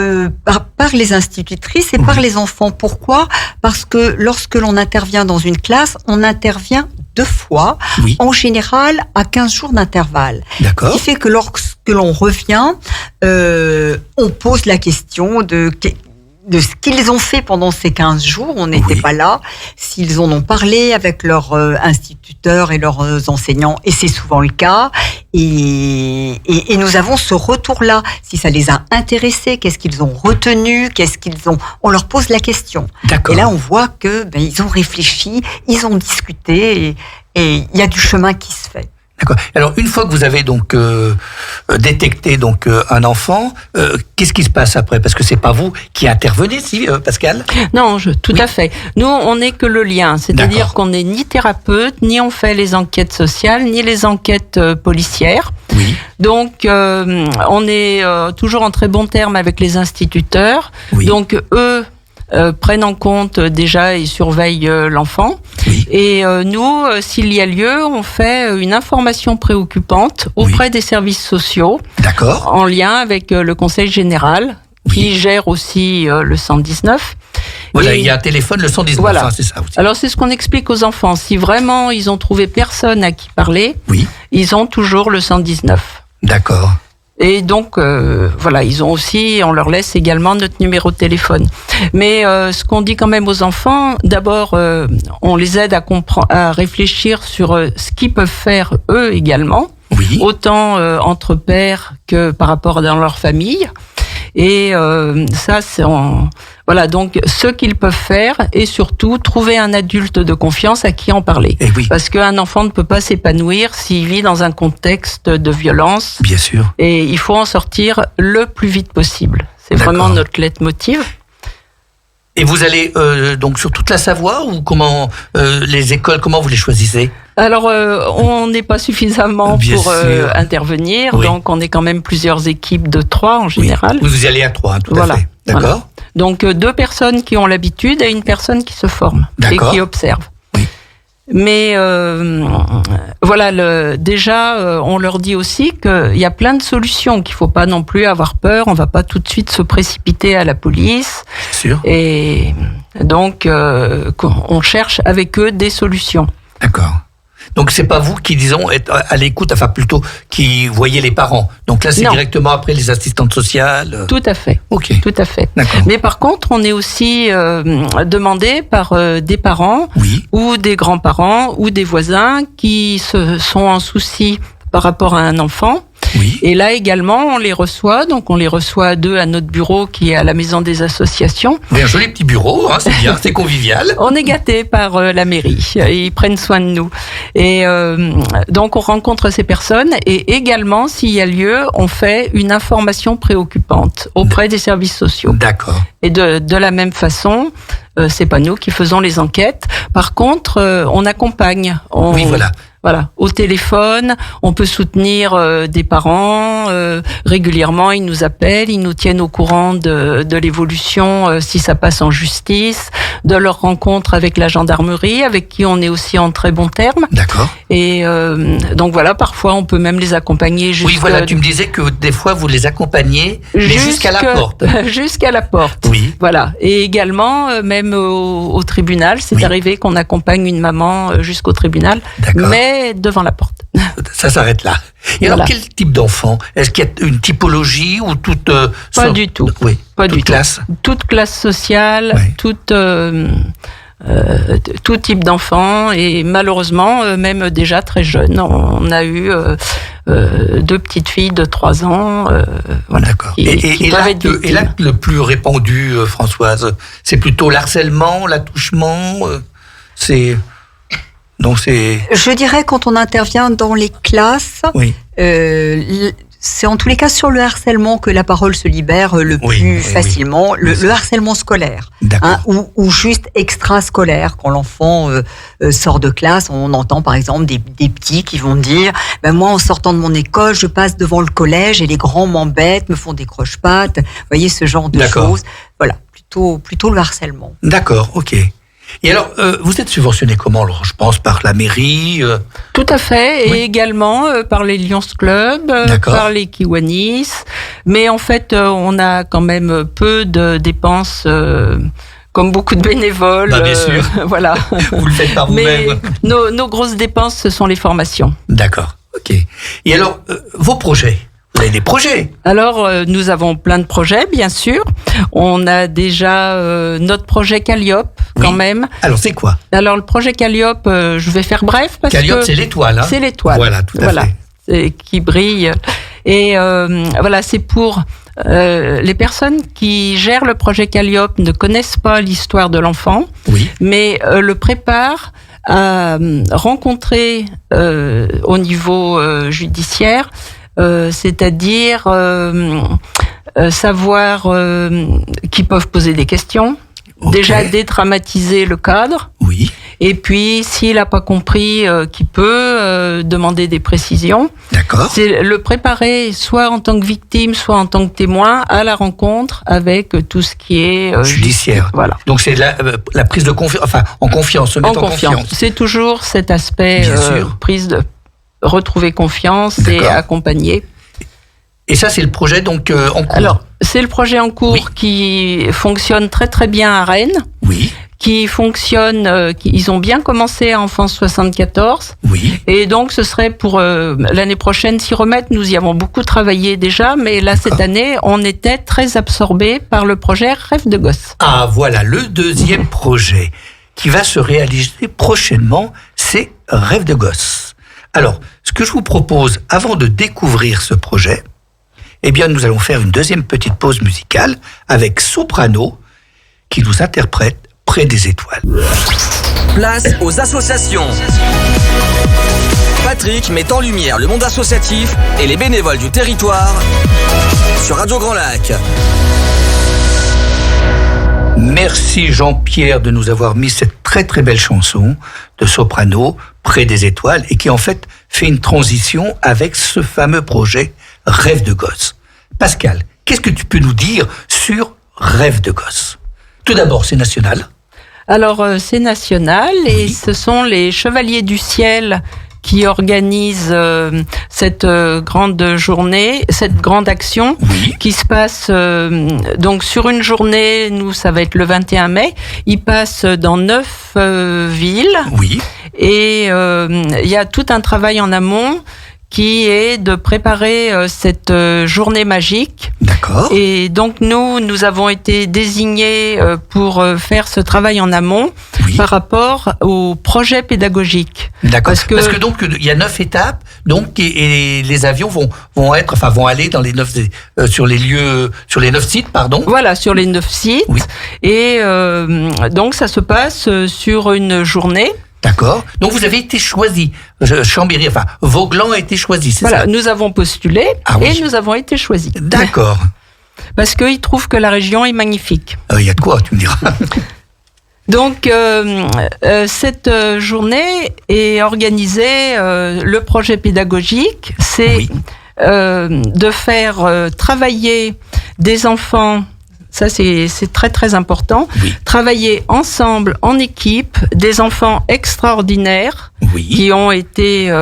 par les institutrices et par les enfants. Pourquoi ? Parce que lorsque l'on intervient dans une classe, on intervient 2 fois, en général à 15 jours d'intervalle. D'accord. Ce qui fait que lorsque l'on revient, on pose la question de ce qu'ils ont fait pendant ces 15 jours. On n'était pas là. S'ils en ont parlé avec leurs instituteurs et leurs enseignants, et c'est souvent le cas. Et nous avons ce retour-là. Si ça les a intéressés, qu'est-ce qu'ils ont retenu, on leur pose la question. D'accord. Et là, on voit que ils ont réfléchi, ils ont discuté, et il y a du chemin qui se fait. D'accord. Alors, une fois que vous avez donc détecté un enfant, qu'est-ce qui se passe après ? Parce que c'est pas vous qui intervenez, si Pascal ? Non, tout à fait. Nous, on n'est que le lien, c'est-à-dire qu'on n'est ni thérapeute, ni on fait les enquêtes sociales, ni les enquêtes policières. Oui. Donc, on est toujours en très bon terme avec les instituteurs. Oui. Donc, eux prennent en compte déjà et surveillent l'enfant. Oui. Et nous, s'il y a lieu, on fait une information préoccupante auprès des services sociaux. D'accord. En lien avec le Conseil général, qui gère aussi le 119. Voilà, il y a un téléphone, le 119, voilà. C'est ça aussi. Alors, c'est ce qu'on explique aux enfants. Si vraiment ils ont trouvé personne à qui parler, ils ont toujours le 119. D'accord. Et donc, voilà, ils ont aussi, on leur laisse également notre numéro de téléphone. Mais ce qu'on dit quand même aux enfants, d'abord, on les aide à réfléchir sur ce qu'ils peuvent faire eux également, autant entre pairs que par rapport dans leur famille. Et ça, c'est voilà, donc ce qu'ils peuvent faire et surtout trouver un adulte de confiance à qui en parler. Parce qu'un enfant ne peut pas s'épanouir s'il vit dans un contexte de violence. Bien sûr. Et il faut en sortir le plus vite possible. C'est vraiment notre leitmotiv. Et vous allez donc sur toute la Savoie ou comment les écoles, comment vous les choisissez ? Alors, on n'est pas suffisamment pour intervenir, donc on est quand même plusieurs équipes de 3 en général. Vous y allez à 3, tout à fait. D'accord. Voilà. Donc 2 personnes qui ont l'habitude et une personne qui se forme et qui observe. Mais voilà, déjà, on leur dit aussi qu'il y a plein de solutions, qu'il ne faut pas non plus avoir peur, on ne va pas tout de suite se précipiter à la police. Sûr. Et donc, on cherche avec eux des solutions. D'accord. Donc c'est pas vous qui, disons, êtes à l'écoute, enfin plutôt qui voyez les parents. Donc là, c'est directement après les assistantes sociales. Tout à fait. Ok. Tout à fait. D'accord. Mais par contre, on est aussi demandé par des parents ou des grands-parents ou des voisins qui sont en souci par rapport à un enfant. Et là également, on les reçoit. Donc, on les reçoit à 2 à notre bureau qui est à la Maison des Associations. Un joli petit bureau, hein, c'est bien, c'est convivial. On est gâtés par la mairie. Ils prennent soin de nous. Et donc, on rencontre ces personnes. Et également, s'il y a lieu, on fait une information préoccupante auprès des services sociaux. D'accord. Et de la même façon, c'est pas nous qui faisons les enquêtes. Par contre, on accompagne. Voilà, au téléphone, on peut soutenir des parents régulièrement. Ils nous appellent, ils nous tiennent au courant de l'évolution si ça passe en justice, de leur rencontre avec la gendarmerie, avec qui on est aussi en très bons termes. D'accord. Et donc voilà, parfois on peut même les accompagner jusqu'à... Oui, voilà, tu me disais que des fois vous les accompagnez jusqu'à la porte. Jusqu'à la porte. Oui. Voilà. Et également, même au tribunal, c'est arrivé qu'on accompagne une maman jusqu'au tribunal. D'accord. Mais devant la porte. Ça s'arrête là. Et alors, quel type d'enfant ? Est-ce qu'il y a une typologie ou toute... Pas du tout. Oui, pas toute du classe. Toute classe sociale, tout type d'enfant et malheureusement, même déjà très jeune. On a eu 2 petites filles de 3 ans. Voilà, d'accord. Qui peuvent être victimes. Et l'acte le plus répandu, Françoise, c'est plutôt l'harcèlement, l'attouchement Je dirais quand on intervient dans les classes, c'est en tous les cas sur le harcèlement que la parole se libère le plus facilement. Le harcèlement scolaire, ou juste extrascolaire. Quand l'enfant sort de classe, on entend par exemple des petits qui vont dire moi en sortant de mon école, je passe devant le collège et les grands m'embêtent, me font des croche-pattes. Vous voyez ce genre de choses. Voilà, plutôt le harcèlement. D'accord, ok. Et alors, vous êtes subventionné comment, alors, je pense, par la mairie Tout à fait, et également par les Lions Club, par les Kiwanis. Mais en fait, on a quand même peu de dépenses, comme beaucoup de bénévoles. Bien sûr. Voilà. Vous le faites par vous-même. Mais nos grosses dépenses, ce sont les formations. D'accord, ok. Et alors, vos projets ? Vous avez des projets ? Alors, nous avons plein de projets, bien sûr. On a déjà notre projet Calliope, quand même. Alors, c'est quoi ? Alors, le projet Calliope, je vais faire bref. Parce Calliope, que c'est l'étoile. Hein ? C'est l'étoile. Voilà, tout à fait. C'est, qui brille. Et voilà, c'est pour... les personnes qui gèrent le projet Calliope ne connaissent pas l'histoire de l'enfant, mais le préparent à rencontrer au niveau judiciaire, c'est-à-dire savoir qu'ils peuvent poser des questions, déjà dédramatiser le cadre, Et puis, s'il n'a pas compris, qu'il peut demander des précisions. D'accord. C'est le préparer soit en tant que victime, soit en tant que témoin à la rencontre avec tout ce qui est judiciaire. Voilà. Donc c'est la prise de confiance, enfin en confiance, se mettre en confiance. C'est toujours cet aspect retrouver confiance. D'accord. Et accompagner. Et ça, c'est le projet donc en cours. Alors, c'est le projet en cours qui fonctionne très très bien à Rennes. Oui. Qui fonctionne, ils ont bien commencé à Enfance 74. Oui. Et donc, ce serait pour l'année prochaine s'y remettre. Nous y avons beaucoup travaillé déjà, mais là, cette année, on était très absorbés par le projet Rêve de gosse. Ah, voilà, le deuxième projet qui va se réaliser prochainement, c'est Rêve de gosse. Alors, ce que je vous propose, avant de découvrir ce projet, eh bien, nous allons faire une deuxième petite pause musicale avec Soprano, qui nous interprète Près des étoiles. Place aux associations. Patrick met en lumière le monde associatif et les bénévoles du territoire sur Radio Grand Lac. Merci Jean-Pierre de nous avoir mis cette très très belle chanson de Soprano, Près des étoiles, et qui en fait fait une transition avec ce fameux projet Rêve de gosse. Pascal, qu'est-ce que tu peux nous dire sur Rêve de gosse ? Tout d'abord, c'est national. Alors, c'est national et ce sont les Chevaliers du Ciel qui organisent cette grande journée, cette grande action qui se passe donc sur une journée. Nous, ça va être le 21 mai. Ils passent dans 9 villes. Oui. Et il y a tout un travail en amont qui est de préparer cette journée magique. D'accord. Et donc nous avons été désignés pour faire ce travail en amont par rapport au projet pédagogique. D'accord. Parce que donc il y a 9 étapes, donc et les avions vont aller dans les 9 sur les 9 sites, pardon. Voilà, sur les 9 sites. Oui. Et donc ça se passe sur une journée. D'accord. Donc vous avez été choisi. Chambéry, Vauglan a été choisi, c'est ça ? Nous avons postulé et nous avons été choisis. D'accord. Parce qu'ils trouvent que la région est magnifique. Il y a de quoi, tu me diras. Donc, cette journée est organisée, le projet pédagogique, c'est de faire travailler des enfants. Ça, c'est très, très important. Oui. Travailler ensemble, en équipe, des enfants extraordinaires qui ont été,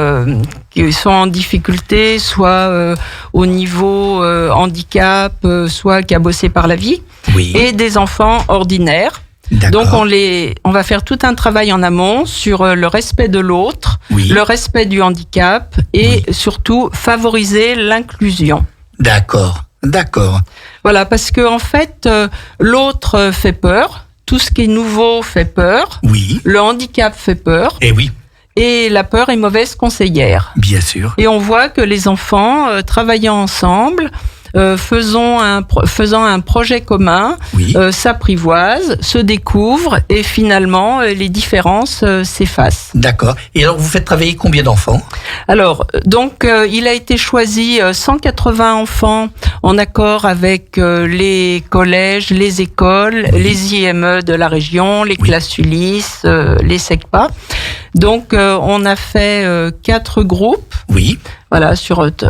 qui sont en difficulté, soit au niveau handicap, soit cabossés par la vie, et des enfants ordinaires. Donc, on va faire tout un travail en amont sur le respect de l'autre, le respect du handicap et surtout favoriser l'inclusion. D'accord. Voilà, parce que en fait, l'autre fait peur. Tout ce qui est nouveau fait peur. Oui. Le handicap fait peur. Et oui. Et la peur est mauvaise conseillère. Bien sûr. Et on voit que les enfants, travaillant ensemble, faisant un projet commun, s'apprivoisent, se découvrent et finalement les différences s'effacent. D'accord. Et alors vous faites travailler combien d'enfants ? Alors donc il a été choisi 180 enfants en accord avec les collèges, les écoles, les IME de la région, les classes Ulysse, les SECPA. Donc on a fait 4 groupes. Oui. Voilà,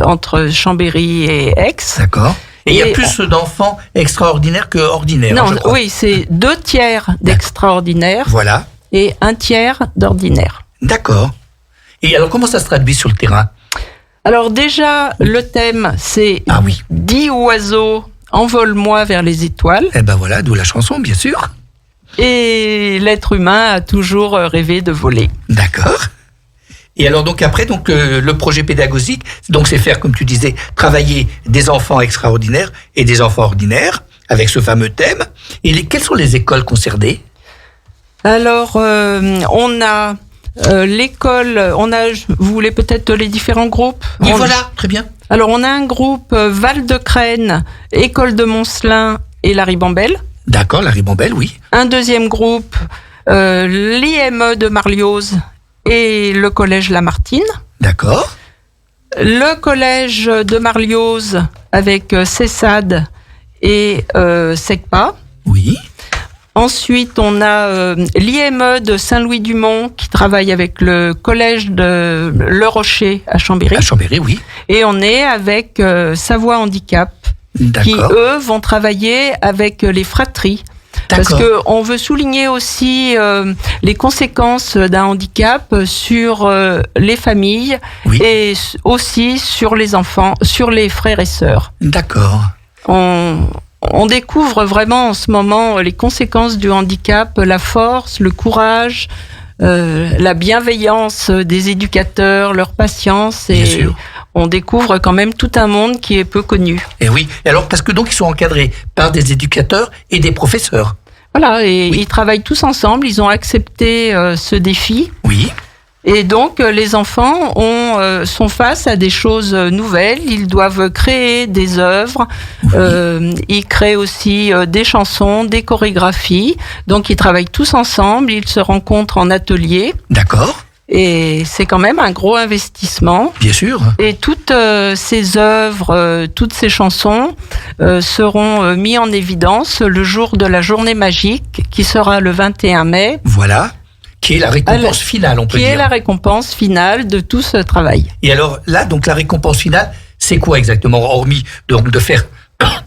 entre Chambéry et Aix. D'accord. Et il y a plus d'enfants extraordinaires que ordinaires. Non, oui, c'est 2/3 d'extraordinaires. Voilà. Et 1/3 d'ordinaires. D'accord. Et alors, comment ça se traduit sur le terrain ? Alors déjà, le thème, c'est 10 oiseaux, envole-moi vers les étoiles. Eh ben voilà, d'où la chanson, bien sûr. Et l'être humain a toujours rêvé de voler. D'accord. Et alors donc après le projet pédagogique, donc c'est faire, comme tu disais, travailler des enfants extraordinaires et des enfants ordinaires avec ce fameux thème. Et quelles sont les écoles concernées ? Alors on a l'école, vous voulez peut-être les différents groupes ? Oui, voilà, très bien. Alors on a un groupe Val-de-Crène, École de Moncelin et la Ribambelle. D'accord, la Ribambelle, oui. Un deuxième groupe, l'IME de Marlioz et le collège Lamartine. D'accord. Le collège de Marlioz avec CESAD et SECPA. Oui. Ensuite, on a l'IME de Saint-Louis-du-Mont qui travaille avec le collège de Le Rocher à Chambéry. À Chambéry, oui. Et on est avec Savoie Handicap, qui, eux, vont travailler avec les fratries. Parce qu'on veut souligner aussi les conséquences d'un handicap sur les familles et aussi sur les enfants, sur les frères et sœurs. D'accord. On découvre vraiment en ce moment les conséquences du handicap, la force, le courage, la bienveillance des éducateurs, leur patience. Et on découvre quand même tout un monde qui est peu connu. Et oui. Et alors, parce que donc ils sont encadrés par des éducateurs et des professeurs. Voilà, et ils travaillent tous ensemble, ils ont accepté ce défi. Oui. Et donc, les enfants sont face à des choses nouvelles. Ils doivent créer des œuvres. Ils créent aussi des chansons, des chorégraphies. Donc, ils travaillent tous ensemble. Ils se rencontrent en atelier. D'accord. Et c'est quand même un gros investissement. Bien sûr. Et toutes ces œuvres, toutes ces chansons seront mises en évidence le jour de la journée magique, qui sera le 21 mai. Voilà. Qui est la récompense finale, on peut dire. Qui est la récompense finale de tout ce travail. Et alors là, donc la récompense finale, c'est quoi exactement? Hormis donc de faire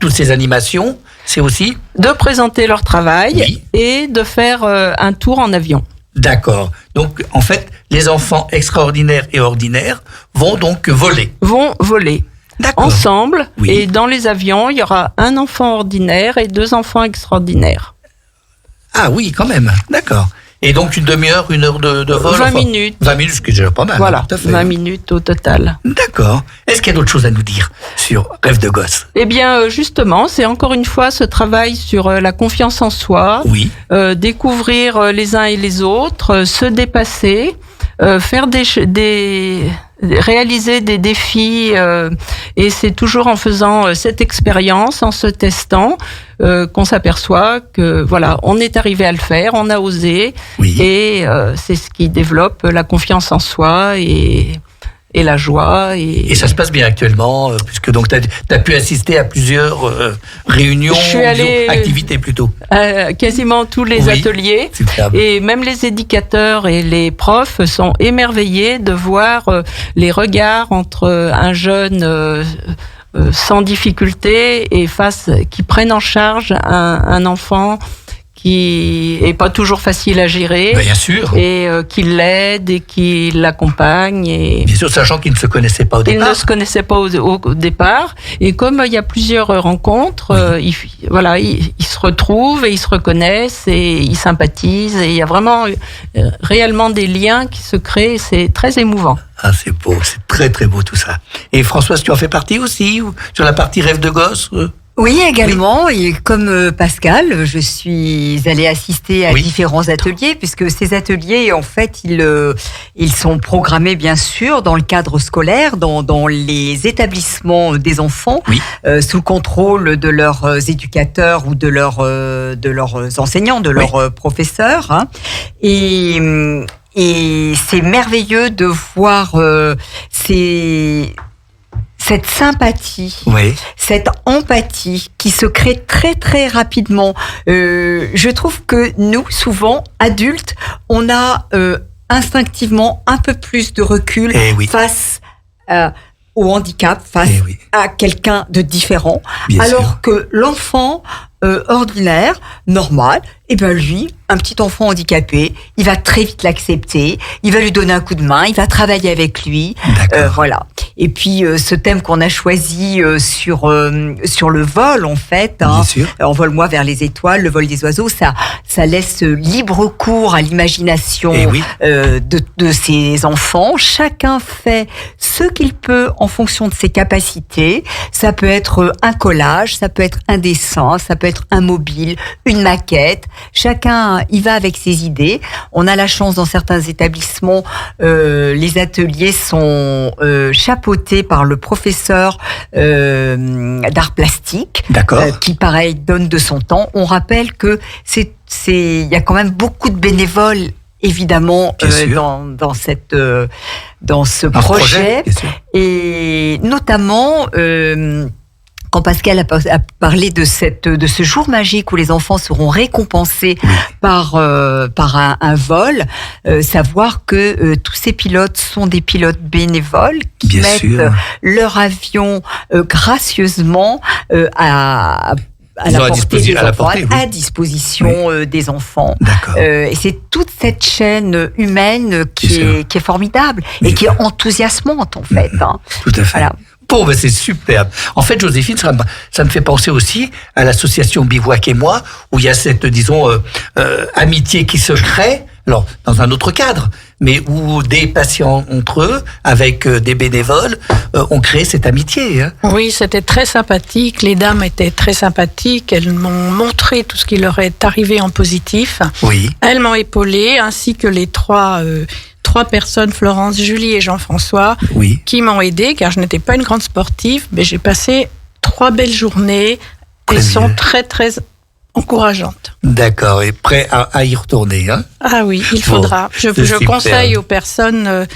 toutes ces animations, c'est aussi de présenter leur travail et de faire un tour en avion. D'accord. Donc en fait, les enfants extraordinaires et ordinaires vont donc voler. Vont voler. Ensemble. Et dans les avions, il y aura un enfant ordinaire et 2 enfants extraordinaires. Ah oui, quand même. D'accord. Et donc une demi-heure, 1 heure de vol 20 minutes. 20 minutes, ce qui est déjà pas mal. Voilà, tout à fait. 20 minutes au total. D'accord. Est-ce qu'il y a d'autres choses à nous dire sur Rêve de gosse? Eh bien, justement, c'est encore une fois ce travail sur la confiance en soi. Oui. Découvrir les uns et les autres, se dépasser, faire réaliser des défis, et c'est toujours en faisant cette expérience, en se testant, qu'on s'aperçoit que voilà, on est arrivé à le faire, on a osé, et c'est ce qui développe la confiance en soi et la joie. Et ça se passe bien actuellement, puisque donc t'as pu assister à plusieurs réunions, activités plutôt. Quasiment tous les ateliers. Et même les éducateurs et les profs sont émerveillés de voir les regards entre un jeune sans difficulté et qui prennent en charge un enfant qui est pas toujours facile à gérer. Bien sûr. Et qui l'aide et qui l'accompagne. Et bien sûr, sachant qu'ils ne se connaissaient pas au départ. Ils ne se connaissaient pas au départ. Et comme il y a plusieurs rencontres, ils se retrouvent et ils se reconnaissent et ils sympathisent. Et il y a vraiment réellement des liens qui se créent. C'est très émouvant. Ah, c'est beau. C'est très, très beau tout ça. Et Françoise, tu en fais partie aussi, sur la partie Rêve de gosse? Oui, également. Et comme Pascal, je suis allée assister à différents ateliers, puisque ces ateliers, en fait, ils sont programmés, bien sûr, dans le cadre scolaire, dans les établissements des enfants, sous le contrôle de leurs éducateurs ou de leurs enseignants, de leurs professeurs. Hein. Et c'est merveilleux de voir cette sympathie, cette empathie qui se crée très très rapidement. Je trouve que nous, souvent, adultes, on a instinctivement un peu plus de recul face au handicap, face à quelqu'un de différent, alors que l'enfant ordinaire, normal, et ben lui, un petit enfant handicapé, il va très vite l'accepter, il va lui donner un coup de main, il va travailler avec lui, voilà. Et puis ce thème qu'on a choisi sur le vol, en fait, Envole-moi vers les étoiles, le vol des oiseaux, ça laisse libre cours à l'imagination de ces enfants. Chacun fait ce qu'il peut en fonction de ses capacités. Ça peut être un collage, ça peut être un dessin, ça peut être un mobile, une maquette. Chacun y va avec ses idées. On a la chance dans certains établissements, les ateliers sont chapeautés par le professeur d'art plastique, qui pareil donne de son temps. On rappelle que il y a quand même beaucoup de bénévoles évidemment dans ce projet, et notamment quand Pascal a parlé de ce jour magique où les enfants seront récompensés par un vol, savoir que tous ces pilotes sont des pilotes bénévoles qui mettent leur avion gracieusement à disposition des enfants. Et c'est toute cette chaîne humaine qui est formidable et qui est enthousiasmante en fait. Tout à fait. Voilà. Bon, ben c'est superbe. En fait, Joséphine, ça me fait penser aussi à l'association Bivouac et moi, où il y a cette, disons, amitié qui se crée, alors dans un autre cadre, mais où des patients entre eux, avec des bénévoles, ont créé cette amitié. Hein. Oui, c'était très sympathique. Les dames étaient très sympathiques. Elles m'ont montré tout ce qui leur est arrivé en positif. Oui. Elles m'ont épaulée, ainsi que les trois personnes, Florence, Julie et Jean-François, qui m'ont aidée, car je n'étais pas une grande sportive, mais j'ai passé 3 belles journées. Elles sont très, très encourageantes. D'accord, et prêt à y retourner. Hein? Ah oui, il faudra. Je conseille aux personnes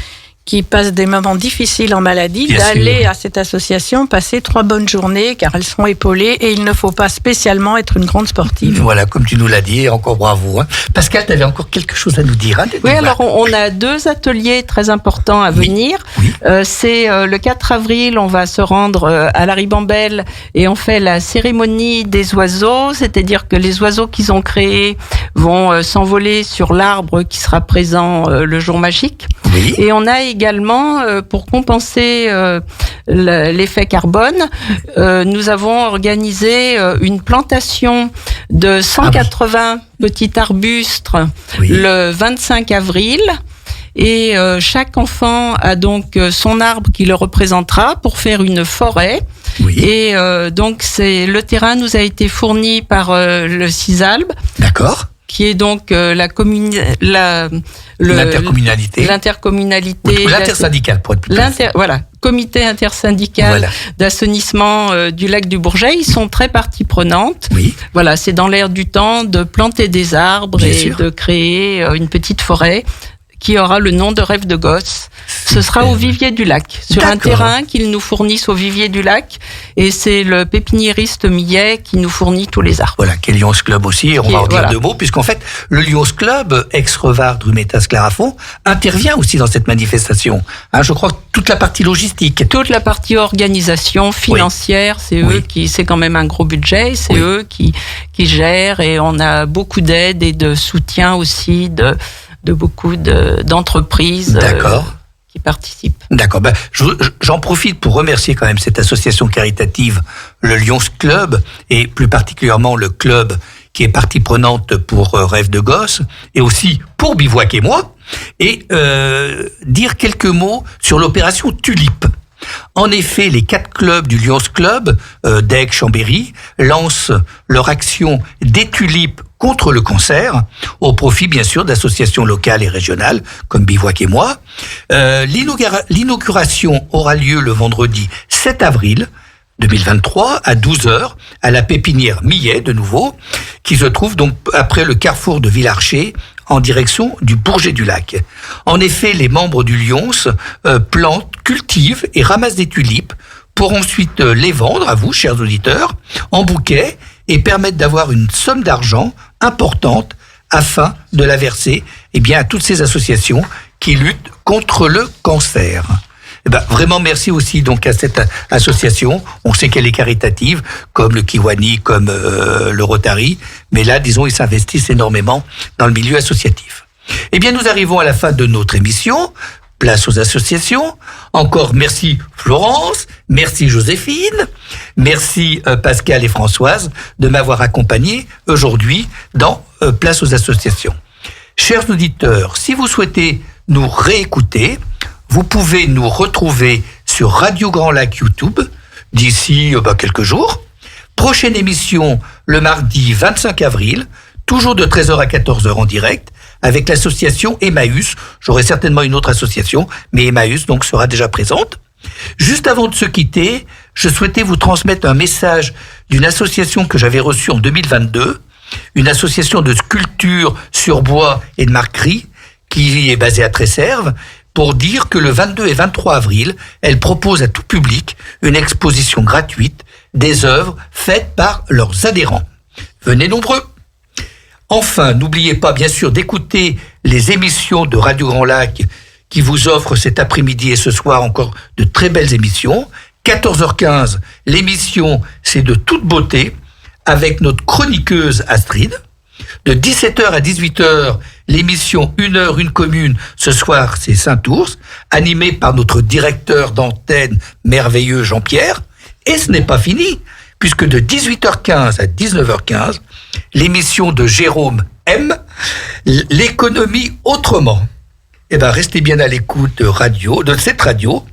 qui passent des moments difficiles en maladie, d'aller à cette association, passer 3 bonnes journées, car elles seront épaulées, et il ne faut pas spécialement être une grande sportive. Voilà, comme tu nous l'as dit, encore bravo. Hein. Pascal, tu avais encore quelque chose à nous dire. Hein, oui, alors on a 2 ateliers très importants à venir. C'est le 4 avril, on va se rendre à la Ribambelle, et on fait la cérémonie des oiseaux, c'est-à-dire que les oiseaux qu'ils ont créés vont s'envoler sur l'arbre qui sera présent le jour magique. Et on a également, pour compenser l'effet carbone, nous avons organisé une plantation de 180 petits arbustes le 25 avril. Et chaque enfant a donc son arbre qui le représentera pour faire une forêt. Et donc le terrain nous a été fourni par le CISALB. D'accord. Qui est donc l'intercommunalité. L'intercommunalité. Ou l'intersyndicale, pour être plus précis. Voilà, comité intersyndical d'assainissement du lac du Bourget. Ils sont très partie prenante. Voilà, c'est dans l'air du temps de planter des arbres de créer une petite forêt qui aura le nom de Rêve de Gosse. Ce sera au Vivier du Lac, sur un terrain qu'ils nous fournissent au Vivier du Lac. Et c'est le pépiniériste Millet qui nous fournit tous les arbres. Voilà, qui est Lions Club aussi. On va en dire 2 mots, puisqu'en fait, le Lions Club, ex-Revard, Drumetas, Clarafond, intervient aussi dans cette manifestation. Hein, je crois que toute la partie logistique. Toute la partie organisation financière, c'est eux qui, c'est quand même un gros budget, c'est eux qui gèrent, et on a beaucoup d'aide et de soutien aussi de beaucoup d'entreprises qui participent. D'accord. Ben, j'en profite pour remercier quand même cette association caritative, le Lions Club, et plus particulièrement le club qui est partie prenante pour Rêve de Gosse, et aussi pour Bivouac et moi, et dire quelques mots sur l'opération Tulipe. En effet, les 4 clubs du Lions Club, d'Aigues, Chambéry, lancent leur action des tulipes contre le cancer, au profit bien sûr d'associations locales et régionales, comme Bivouac et moi. L'inauguration aura lieu le vendredi 7 avril 2023 à 12h à la pépinière Millet, de nouveau, qui se trouve donc après le carrefour de Villarcher, en direction du Bourget du Lac. En effet, les membres du Lions plantent, cultivent et ramassent des tulipes pour ensuite les vendre à vous, chers auditeurs, en bouquet, et permettre d'avoir une somme d'argent importante afin de la verser à toutes ces associations qui luttent contre le cancer. Vraiment merci aussi donc à cette association. On sait qu'elle est caritative, comme le Kiwani, comme le Rotary, mais là, disons, ils s'investissent énormément dans le milieu associatif. Nous arrivons à la fin de notre émission. Place aux associations. Encore merci Florence, merci Joséphine, merci Pascal et Françoise de m'avoir accompagné aujourd'hui dans Place aux associations. Chers auditeurs, si vous souhaitez nous réécouter, vous pouvez nous retrouver sur Radio Grand Lac YouTube d'ici quelques jours. Prochaine émission le mardi 25 avril, toujours de 13h à 14h en direct, avec l'association Emmaüs. J'aurai certainement une autre association, mais Emmaüs donc sera déjà présente. Juste avant de se quitter, je souhaitais vous transmettre un message d'une association que j'avais reçue en 2022, une association de sculpture sur bois et de marquerie qui est basée à Tresserve, pour dire que le 22 et 23 avril, elle propose à tout public une exposition gratuite des œuvres faites par leurs adhérents. Venez nombreux. Enfin, n'oubliez pas bien sûr d'écouter les émissions de Radio Grand Lac qui vous offrent cet après-midi et ce soir encore de très belles émissions. 14h15, l'émission C'est de toute beauté avec notre chroniqueuse Astrid. De 17h à 18h, l'émission 1 heure, une commune. Ce soir, c'est Saint-Ours, animée par notre directeur d'antenne merveilleux Jean-Pierre. Et ce n'est pas fini, puisque de 18h15 à 19h15, l'émission de Jérôme M, l'économie autrement. Eh ben, restez bien à l'écoute de cette radio,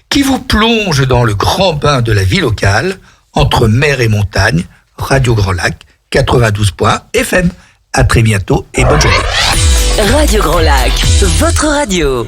qui vous plonge dans le grand bain de la vie locale, entre mer et montagne, Radio Grand Lac, 92.FM. À très bientôt et bonne journée. Radio Grand Lac, votre radio.